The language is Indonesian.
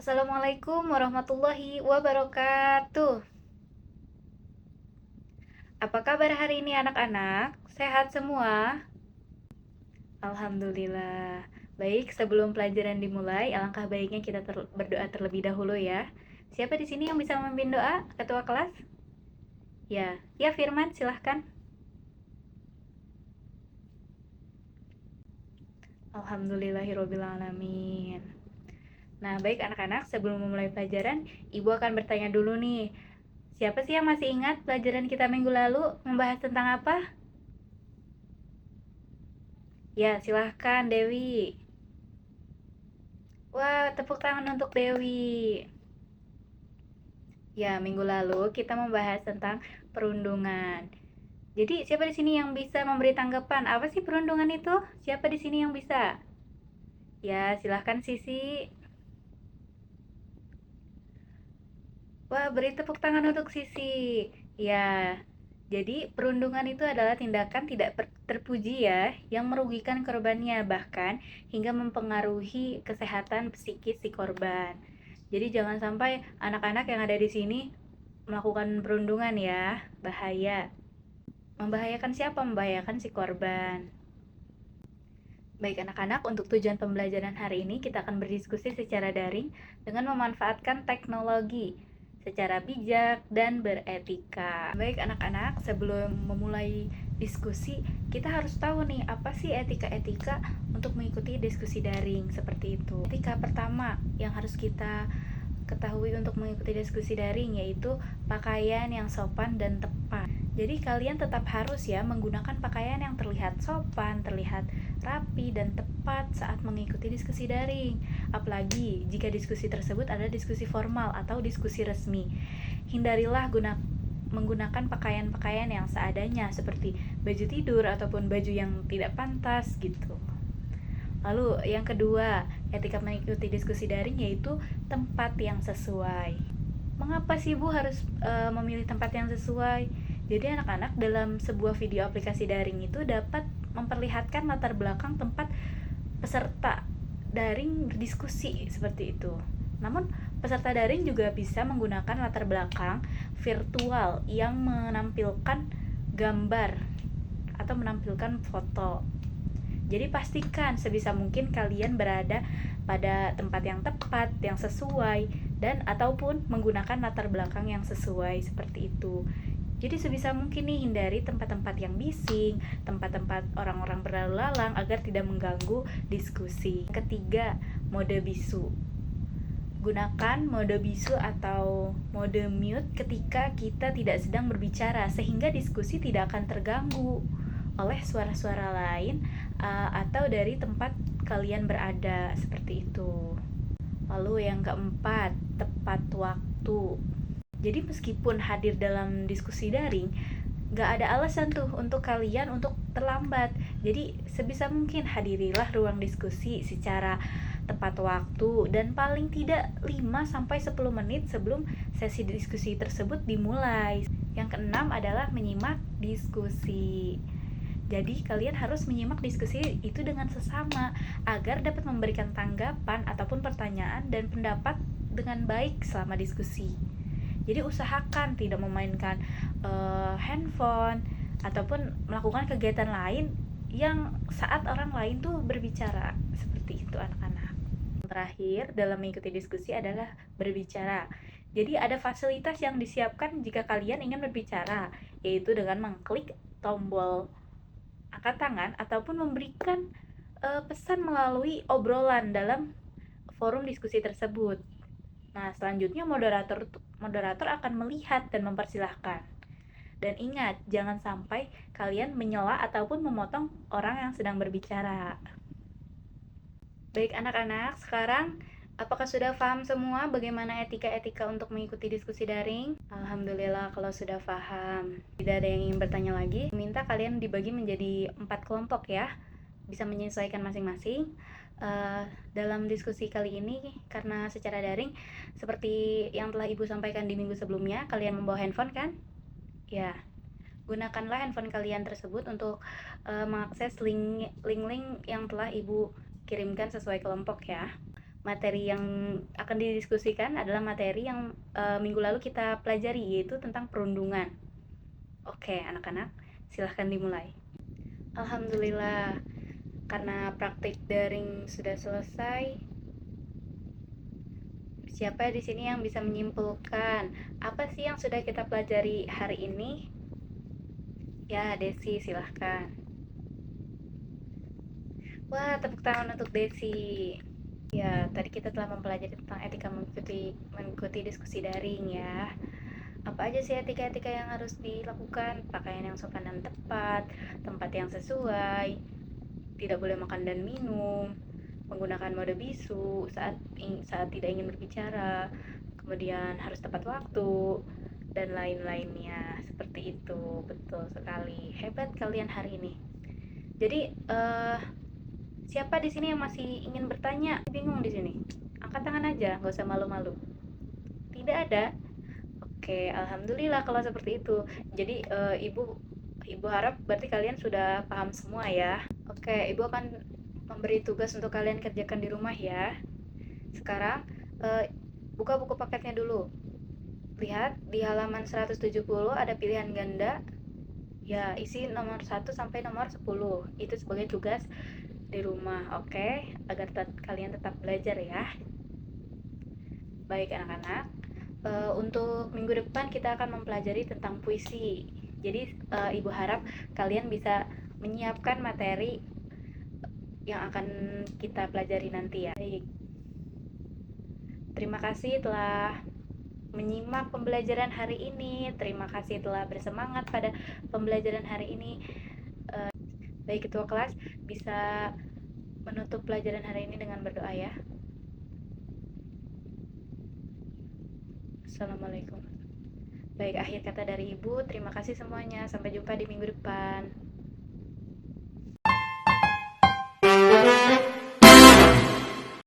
Assalamualaikum warahmatullahi wabarakatuh. Apa kabar hari ini anak-anak? Sehat semua? Alhamdulillah. Baik, sebelum pelajaran dimulai, alangkah baiknya kita berdoa terlebih dahulu ya. Siapa di sini yang bisa memimpin doa? Ketua kelas? Ya Firman, silahkan. Alhamdulillahirobbilalamin. Nah, baik anak-anak, sebelum memulai pelajaran, Ibu akan bertanya dulu nih. Siapa sih yang masih ingat pelajaran kita minggu lalu membahas tentang apa? Ya, silahkan Dewi. Wah, tepuk tangan untuk Dewi. Ya, minggu lalu kita membahas tentang perundungan. Jadi, siapa di sini yang bisa memberi tanggapan? Apa sih perundungan itu? Siapa di sini yang bisa? Ya, silahkan Sisi. Wah, beri tepuk tangan untuk Sisi. Ya, jadi perundungan itu adalah tindakan tidak terpuji ya, yang merugikan korbannya, bahkan hingga mempengaruhi kesehatan psikis si korban. Jadi jangan sampai anak-anak yang ada di sini melakukan perundungan ya, bahaya. Membahayakan siapa? Membahayakan si korban. Baik anak-anak, untuk tujuan pembelajaran hari ini kita akan berdiskusi secara daring dengan memanfaatkan teknologi secara bijak dan beretika. Baik anak-anak, sebelum memulai diskusi, kita harus tahu nih apa sih etika-etika untuk mengikuti diskusi daring seperti itu. Etika pertama yang harus kita ketahui untuk mengikuti diskusi daring yaitu pakaian yang sopan dan tepat. Jadi kalian tetap harus ya menggunakan pakaian yang terlihat sopan, terlihat rapi dan tepat saat mengikuti diskusi daring. Apalagi jika diskusi tersebut adalah diskusi formal atau diskusi resmi. Hindarilah menggunakan pakaian-pakaian yang seadanya seperti baju tidur ataupun baju yang tidak pantas gitu. Lalu yang kedua, etika mengikuti diskusi daring yaitu tempat yang sesuai. Mengapa sih Bu harus memilih tempat yang sesuai? Jadi anak-anak dalam sebuah video aplikasi daring itu dapat memperlihatkan latar belakang tempat peserta daring berdiskusi seperti itu. Namun peserta daring juga bisa menggunakan latar belakang virtual yang menampilkan gambar atau menampilkan foto. Jadi pastikan sebisa mungkin kalian berada pada tempat yang tepat, yang sesuai, dan ataupun menggunakan latar belakang yang sesuai seperti itu. Jadi sebisa mungkin nih hindari tempat-tempat yang bising, tempat-tempat orang-orang berlalu lalang agar tidak mengganggu diskusi. Ketiga, mode bisu. Gunakan mode bisu atau mode mute ketika kita tidak sedang berbicara sehingga diskusi tidak akan terganggu oleh suara-suara lain atau dari tempat kalian berada seperti itu. Lalu yang keempat, tepat waktu. Jadi meskipun hadir dalam diskusi daring, gak ada alasan tuh untuk kalian untuk terlambat. Jadi sebisa mungkin hadirilah ruang diskusi secara tepat waktu dan paling tidak 5-10 menit sebelum sesi diskusi tersebut dimulai. Yang keenam adalah menyimak diskusi. Jadi kalian harus menyimak diskusi itu dengan sesama agar dapat memberikan tanggapan ataupun pertanyaan dan pendapat dengan baik selama diskusi. Jadi usahakan tidak memainkan handphone ataupun melakukan kegiatan lain yang saat orang lain tuh berbicara. Seperti itu anak-anak. Terakhir dalam mengikuti diskusi adalah berbicara. Jadi ada fasilitas yang disiapkan jika kalian ingin berbicara, yaitu dengan mengklik tombol angkat tangan ataupun memberikan pesan melalui obrolan dalam forum diskusi tersebut. Nah, selanjutnya moderator akan melihat dan mempersilahkan. Dan ingat, jangan sampai kalian menyela ataupun memotong orang yang sedang berbicara. Baik anak-anak, sekarang apakah sudah paham semua bagaimana etika-etika untuk mengikuti diskusi daring? Alhamdulillah kalau sudah paham. Tidak ada yang ingin bertanya lagi. Minta kalian dibagi menjadi 4 kelompok ya. Bisa menyesuaikan masing-masing. Dalam diskusi kali ini karena secara daring seperti yang telah Ibu sampaikan di minggu sebelumnya, kalian membawa handphone kan? Ya. Gunakanlah handphone kalian tersebut untuk mengakses link-link yang telah Ibu kirimkan sesuai kelompok ya. Materi yang akan didiskusikan adalah materi yang minggu lalu kita pelajari, yaitu tentang perundungan. Oke, anak-anak, silahkan dimulai. Alhamdulillah, karena praktik daring sudah selesai, siapa di sini yang bisa menyimpulkan apa sih yang sudah kita pelajari hari ini? Ya, Desi, silahkan. Wah, tepuk tangan untuk Desi. Ya, tadi kita telah mempelajari tentang etika mengikuti diskusi daring ya. Apa aja sih etika-etika yang harus dilakukan? Pakaian yang sopan dan tepat, tempat yang sesuai, tidak boleh makan dan minum, menggunakan mode bisu saat tidak ingin berbicara, kemudian harus tepat waktu, dan lain-lainnya. Seperti itu, betul sekali. Hebat kalian hari ini. Jadi, siapa di sini yang masih ingin bertanya? Bingung di sini? Angkat tangan aja, nggak usah malu-malu. Tidak ada? Oke, alhamdulillah kalau seperti itu. Jadi, ibu harap berarti kalian sudah paham semua ya. Oke, ibu akan memberi tugas untuk kalian kerjakan di rumah ya. Sekarang, buka buku paketnya dulu. Lihat di halaman 170 ada pilihan ganda. Ya, isi nomor 1 sampai nomor 10. Itu sebagai tugas di rumah, oke? Agar kalian tetap belajar ya. Baik anak-anak, untuk minggu depan kita akan mempelajari tentang puisi. Jadi ibu harap kalian bisa menyiapkan materi yang akan kita pelajari nanti ya. Baik. Terima kasih telah menyimak pembelajaran hari ini. Terima kasih telah bersemangat pada pembelajaran hari ini. Baik, ketua kelas bisa menutup pelajaran hari ini dengan berdoa ya. Assalamualaikum. Baik, akhir kata dari ibu. Terima kasih semuanya. Sampai jumpa di minggu depan.